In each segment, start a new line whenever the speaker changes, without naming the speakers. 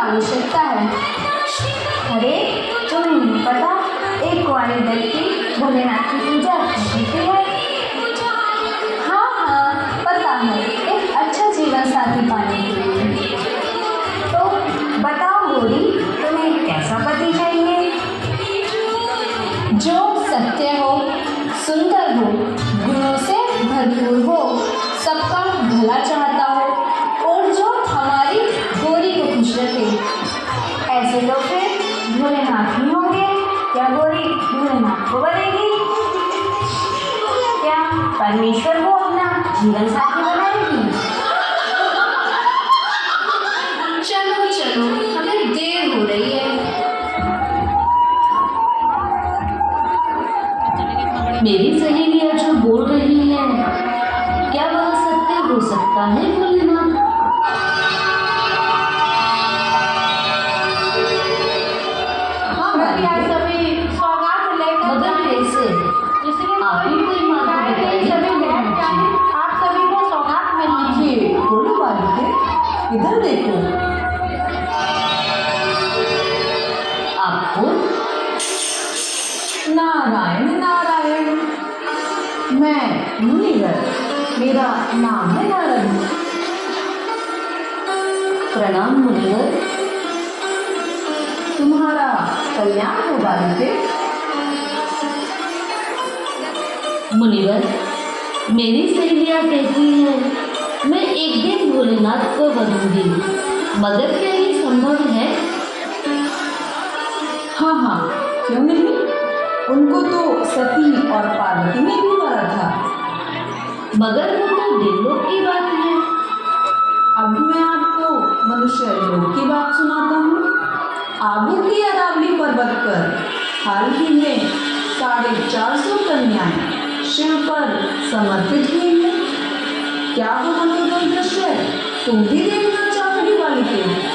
आवश्यकता है। अरे तुम्हें नहीं पता, एक कुंवारी व्यक्ति भोलेनाथ की पूजा करती है। हाँ हाँ पता है, एक अच्छा जीवन साथी पाने के लिए। तो बताओ गौरी, तुम्हें कैसा पति चाहिए? जो सत्य हो, सुंदर हो, गुणों से भरपूर हो, सबका भला चाहता हो और जो हमारी गौरी को खुश रखे। ऐसे तो फिर भोलेनाथ ही होंगे। क्या गौरी भोलेनाथ को बनेगी? क्या परमेश्वर को अपना जीवन साथी बनाएगी?
चलो चलो, हमें देर हो रही है। मेरी सहेलियां जो बोल रही है, क्या वह सत्य हो सकता है भोलेनाथ? मगर कैसे? आप ही कोई माता
आप सभी को सौगात में लीजिए।
बोलो बालिके, इधर देखो।
आपको
नारायण नारायण, मैं मुनिवर, मेरा नाम है नारद।
प्रणाम मुनिवर।
तुम्हारा कल्याण हो बालिके।
मुनिवर, मेरी सहेलियां कहती हैं मैं एक दिन भोलेनाथ को बनूंगी, मगर क्या ये संभव है?
हाँ हाँ, क्यों नहीं? उनको तो सती और पार्वती ने भी मारा था।
मगर वो तो दिलों की बात है।
अब मैं आपको मनुष्य लोक की बात सुनाता हूँ। आबू की अरावली पर्वत पर हाल ही में 450 कन्याएं शिव पर समर्पित हुई हैं। क्या वो मनोरम दृश्य तुम भी देखना चाहोगी बालिके?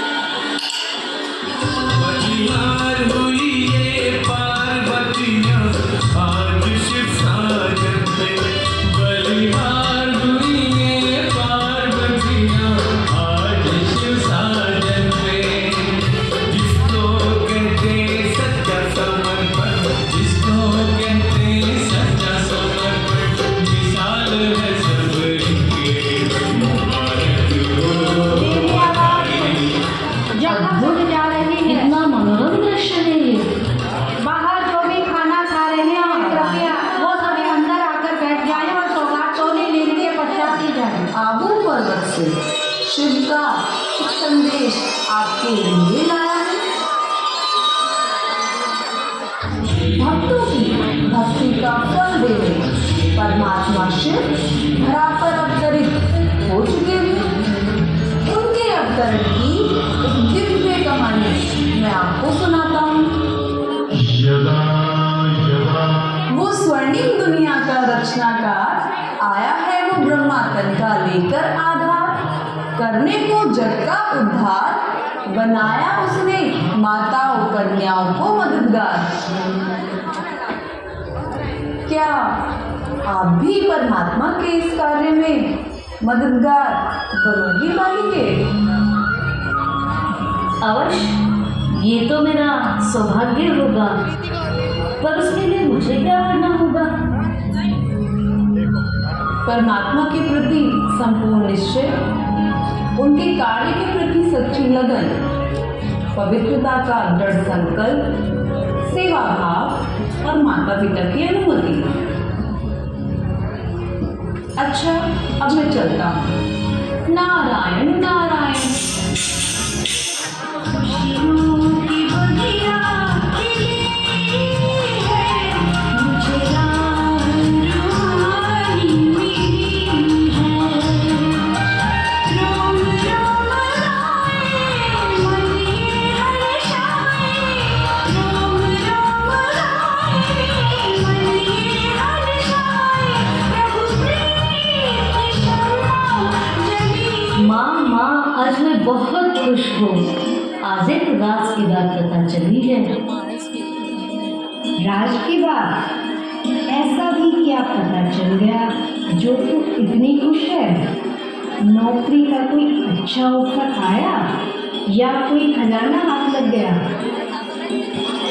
शिव का एक संदेश आपके लिए लाया है। भक्तों की भक्ति का फल देने परमात्मा शिव धरा पर अवतरित हो चुके हैं। उनके अवतरण की एक दिव्य कहानी मैं आपको सुनाता हूँ। वो स्वर्णिम दुनिया का रचनाकार आया है, वो ब्रह्मा तन का लेकर आधार, करने को जग का उद्धार, बनाया उसने माताओं कन्याओं को मददगार। क्या आप भी परमात्मा के इस कार्य में मददगार बनोगी बालिके?
अवश्य, ये तो मेरा सौभाग्य होगा, पर उसके लिए मुझे क्या करना होगा?
परमात्मा के प्रति संपूर्ण निश्चय, उनके कार्य के प्रति सच्ची लगन, पवित्रता का दृढ़ संकल्प, सेवा भाव और माता पिता की अनुमति। अच्छा, अब मैं चलता हूँ। नारायण नारायण।
आज मैं बहुत खुश हूँ। आज एक राज की बात पता चली है।
राज की बात? ऐसा भी क्या पता चल गया जो तू इतनी खुश है? नौकरी का कोई अच्छा ऑफर आया? या कोई खजाना हाथ लग गया?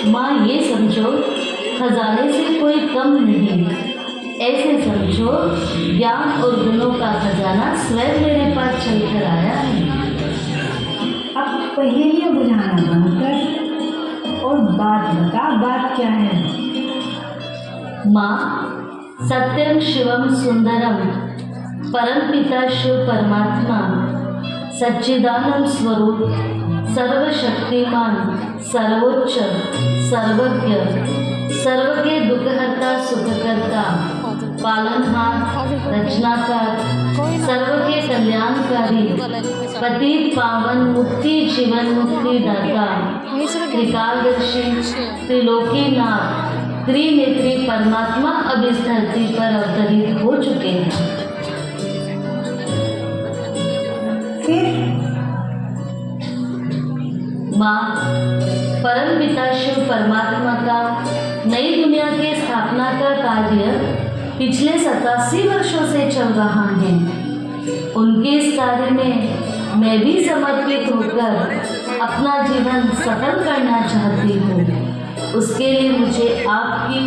माँ ये समझो, खजाने से कोई कम नहीं, ऐसे समझो ज्ञान और गुणों का खजाना स्वयं मेरे पास चल कर आया है।
अब पहेलियाँ बुझाना बंद कर और बात बता, बात क्या है?
माँ, सत्यम शिवम सुंदरम परमपिता शिव परमात्मा सच्चिदानंद स्वरूप सर्वशक्तिमान सर्वोच्च सर्वज्ञ सर्व के दुखहर्ता सुखकर्ता पालनहार रचनाकार सर्व के कल्याणकारी पतित पावन मुक्ति जीवन मुक्ति दाता त्रिकालदर्शी त्रिलोकीनाथ त्रिनेत्री परमात्मा अब इस धरती पर अवतरित हो चुके हैं।
फिर
माँ, परम पिता शिव परमात्मा का नई दुनिया की स्थापना का कार्य पिछले 87 वर्षों से चल रहा है। उनके इस कार्य में मैं भी समर्पित होकर अपना जीवन सफल करना चाहती हूँ। उसके लिए मुझे आपकी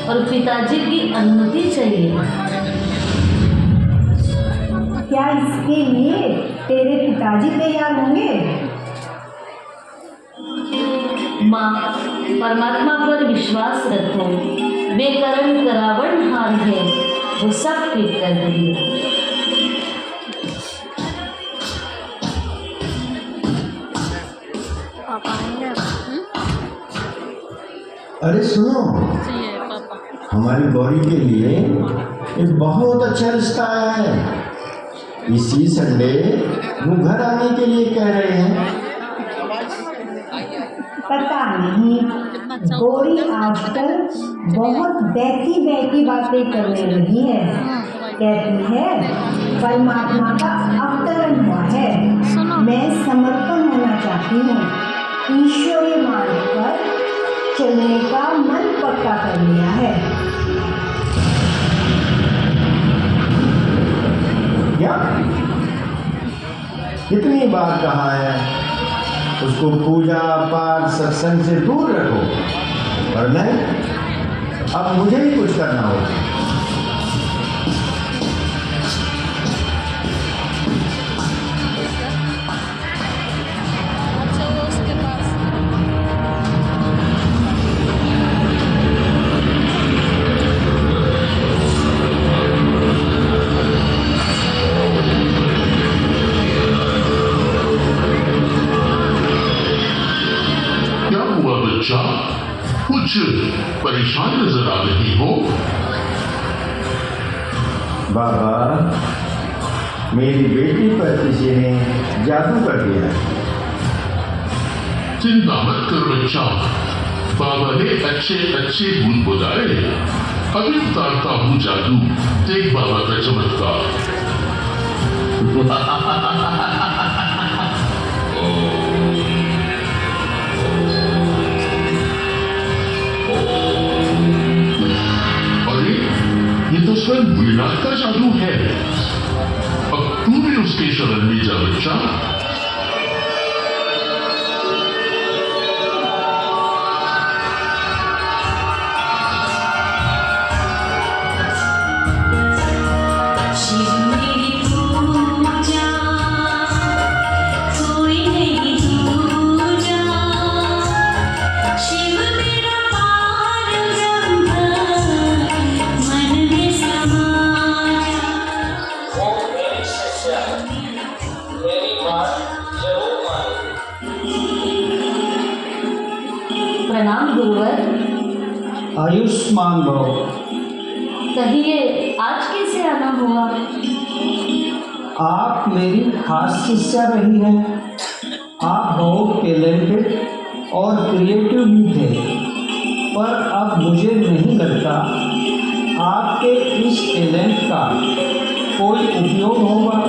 और पिताजी की अनुमति चाहिए।
क्या इसके लिए तेरे पिताजी तैयार होंगे?
माँ, परमात्मा पर विश्वास रखो, वे करण करावण हार है, वो सब ठीक कर देंगे।
अरे सुनो, हमारी गौरी के लिए एक बहुत अच्छा रिश्ता आया है। इसी संडे वो घर आने के लिए कह रहे हैं।
पता नहीं, गौरी आजकल बहुत बैठी बैठी बातें करने लगी है। कहती है परमात्मा का अवतरण हुआ है, मैं समर्पण होना चाहती हूँ। ईश्वरीय मार्ग पर चलने का मन पक्का कर लिया है।
क्या? कितनी बार कहा है उसको पूजा पाठ सत्संग से दूर रखो, पर नहीं, अब मुझे ही कुछ करना होगा।
बच्चा, कुछ परेशान नजर आ रही हो?
बाबा, मेरी बेटी पर किसी ने जादू कर दिया।
चिंता मत कर बच्चा, बाबा ने अच्छे अच्छे भूत बुलाए। अभी उतारता हूँ जादू, देख बाबा का चमत्कार। ये तो स्वयं भोलेनाथ का जादू है। अब तू भी उसके शरण में जा बच्चा।
प्रणाम गुरुवर।
आयुष्मान भव।
कहिए, आज कैसे आना हुआ?
आप मेरी खास शिष्या रही हैं। आप बहुत टैलेंटेड और क्रिएटिव भी थे, पर अब मुझे नहीं लगता आपके इस टैलेंट का कोई उपयोग होगा।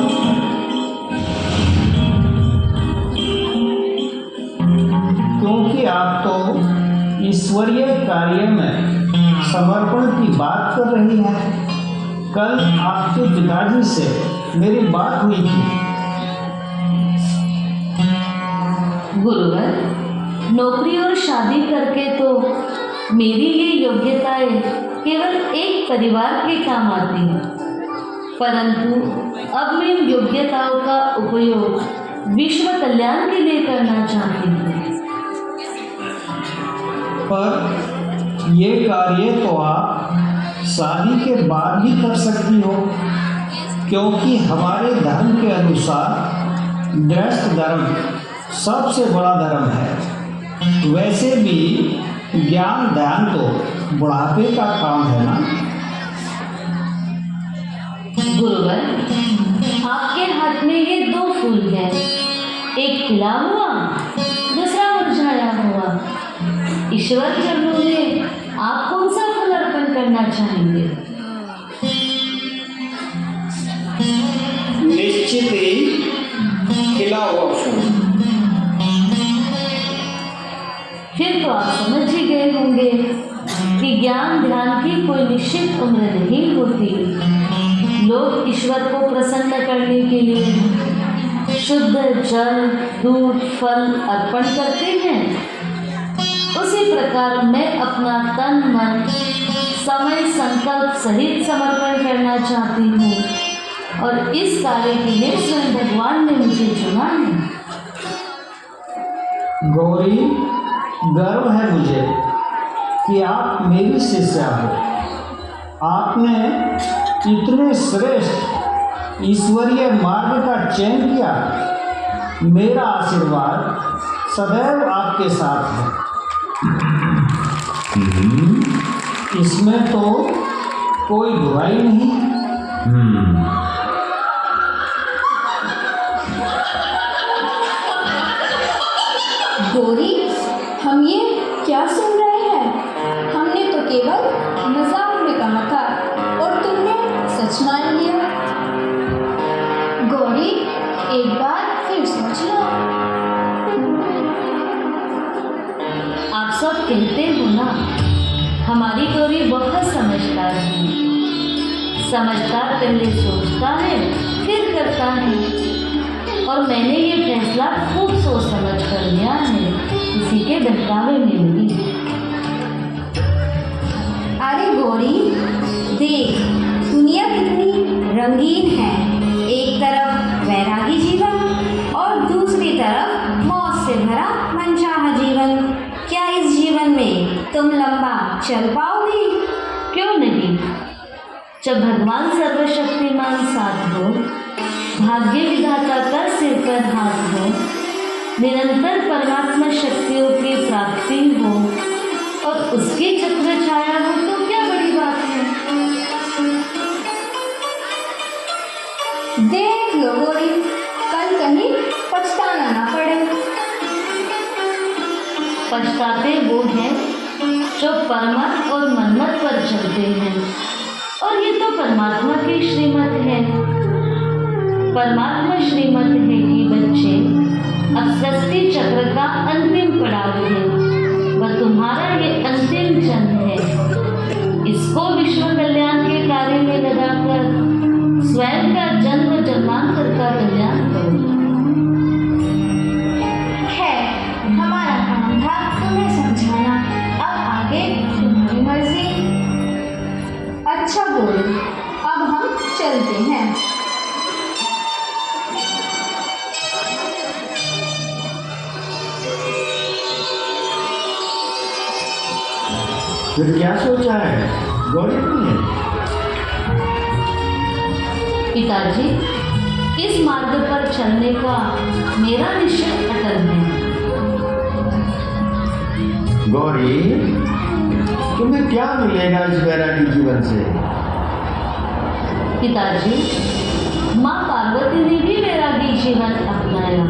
क्योंकि आप तो ईश्वरीय कार्य में समर्पण की बात कर रही हैं। कल आपके पिताजी से मेरी बात हुई थी।
गुरुवर, नौकरी और शादी करके तो मेरी ये योग्यताएं केवल एक परिवार के काम आती हैं, परंतु अब मैं इन योग्यताओं का उपयोग विश्व कल्याण के लिए करना चाहती हूँ।
पर ये कार्य तो आप शादी के बाद ही कर सकती हो, क्योंकि हमारे धर्म के अनुसार गृहस्थ धर्म सबसे बड़ा धर्म है। वैसे भी ज्ञान ध्यान तो बुढ़ापे का काम है ना।
गुरुवर, आपके हाथ में ये 2 फूल हैं, एक खिला हुआ, दूसरा मुरझाया हुआ। ईश्वर चरणों में आप कौन सा फूल अर्पण करना चाहेंगे?
निश्चित ही खिला हुआ फूल।
फिर तो आप समझ ही गए होंगे कि ज्ञान ध्यान की कोई निश्चित उम्र नहीं होती। लोग ईश्वर को प्रसन्न करने के लिए शुद्ध जल, दूध, फल अर्पण करते हैं। उसी प्रकार मैं अपना तन मन समय संकल्प सहित समर्पण करना चाहती हूँ और इस कार्य के लिए स्वयं भगवान ने मुझे चुना है।
गौरी, गर्व है मुझे कि आप मेरी शिष्या हो। आपने इतने श्रेष्ठ ईश्वरीय मार्ग का चयन किया। मेरा आशीर्वाद सदैव आपके साथ है। इसमें तो कोई बुराई नहीं।
गौरी, हम ये क्या सुन रहे हैं? हमने तो केवल मजाक में कहा था और तुमने सच मान लिया। गौरी, एक बार फिर सोच लो।
आप सब कहते हो ना, हमारी गौरी बहुत समझदार है। समझदार पहले सोचता है फिर करता है, और मैंने ये फैसला खूब सोच समझ कर लिया है, किसी के बहकावे में नहीं।
अरे गौरी, देख दुनिया कितनी रंगीन है। एक तरफ वैरागी जीवन और दूसरी तरफ मौत से भरा मनचाहा जीवन। क्या इस जीवन में तुम लंबा चल पाओगी?
क्यों नहीं? जब भगवान सर्वशक्तिमान साथ हो, भाग्य विधाता का सिर पर हाथ हो, निरंतर परमात्मा शक्तियों की प्राप्ति हो और उसकी चक्र छाया हो, तो क्या बड़ी बात है?
देख लो गौरी, कल कहीं पछताना ना पड़े।
पछताते वो हैं जो परमत और मन्नत पर चलते हैं, और ये तो परमात्मा की श्रीमत है। परमात्मा श्रीमत है कि बच्चे, अब सृष्टि चक्र का अंतिम पड़ाव है, वह तुम्हारा ये अंतिम जन्म है। इसको विश्व कल्याण के कार्य में लगाकर स्वयं का जन्म जन्मांतर का कल्याण करो।
खैर, हमारा काम था तुम्हें समझाना, अब आगे तुम्हारी मर्जी। अच्छा गौरी, अब हम चलते हैं।
फिर क्या सोचा है गौरी तुमने?
पिताजी, इस मार्ग पर चलने का मेरा निश्चय अटल है।
गौरी, तुम्हें क्या मिलेगा इस वैरागी जीवन से?
पिताजी, माँ पार्वती ने भी वैरागी जीवन अपनाया।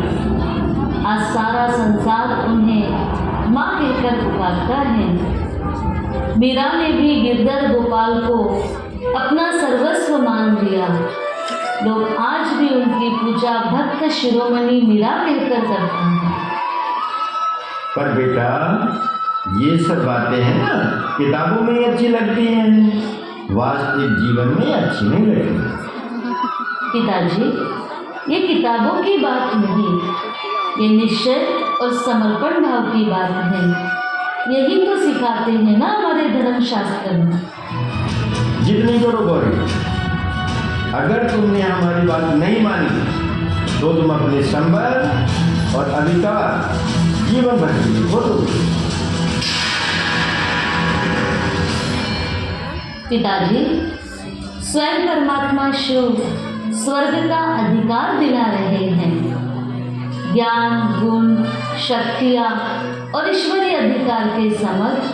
आज सारा संसार उन्हें माँ कहकर पुकारता है। मीरा ने भी गिरधर गोपाल को अपना सर्वस्व मान लिया। लोग आज भी उनकी पूजा भक्त शिरोमणि मीरा कहकर करते हैं।
पर बेटा, ये सब बातें हैं ना, किताबों में ही अच्छी लगती हैं, वास्तविक जीवन में अच्छी नहीं लगती।
पिताजी, ये किताबों की बात नहीं, ये निश्चय और समर्पण भाव की बात है। यही तो सिखाते हैं ना हमारे धर्म शास्त्र में।
जितनी करो गौरी, अगर तुमने हमारी बात नहीं मानी तो तुम अपने संबंध और अधिकार जीवन भर के लिए खो दोगे।
पिताजी, स्वयं परमात्मा शिव स्वर्ग का अधिकार दिला रहे हैं। ज्ञान, गुण, शक्तियाँ और ईश्वरीय अधिकार के समक्ष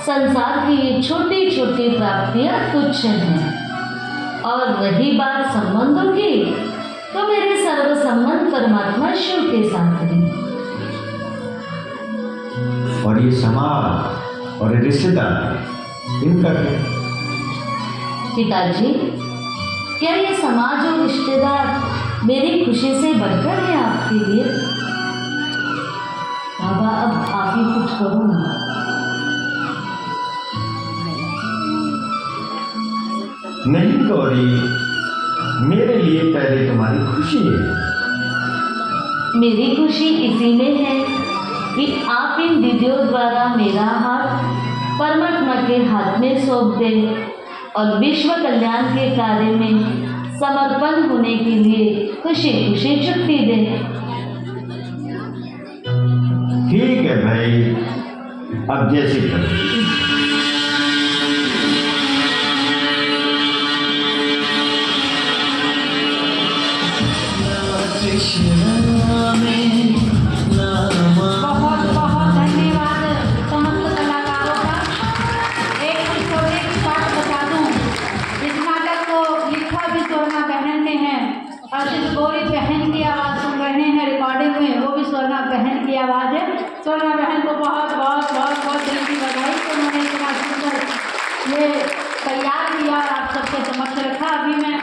संसार की ये छोटी छोटी प्राप्तियाँ तुच्छ हैं। और रही बात संबंधों की, तो मेरे सर्व संबंध परमात्मा शिव के साथ हैं।
और ये समाज और ये रिश्तेदार, इनका क्या?
पिताजी, क्या ये समाज और रिश्तेदार मेरी खुशी से बढ़कर है आपके लिए? बाबा, अब आप ही कुछ करो ना।
नहीं गौरी, मेरे लिए पहले तुम्हारी खुशी है।
मेरी खुशी इसी में है कि आप इन दीदियों द्वारा मेरा हाथ परमात्मा के हाथ में सौंप दें और विश्व कल्याण के कार्य में समर्पण होने के लिए खुशी खुशी छुट्टी दें।
ठीक है भाई, अब जैसे करो।
बहुत बहुत धन्यवाद समस्त कलाकारों का। एक बात बता दूं, इस नाटक को लिखा भी स्वर्णा बहन ने है और जिस गौरी बहन की आवाज़ सुन रहे हैं रिकॉर्डिंग में, वो भी स्वर्णा बहन की आवाज़ है। स्वर्णा बहन को बहुत बहुत बहुत बहुत दिल की बधाई कि उन्होंने इतना सुंदर ये तैयार किया और आप सबके समक्ष रखा। अभी मैं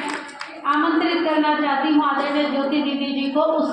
आमंत्रित करना चाहती हूँ आदरणीय ज्योति दीदी जी को। उससे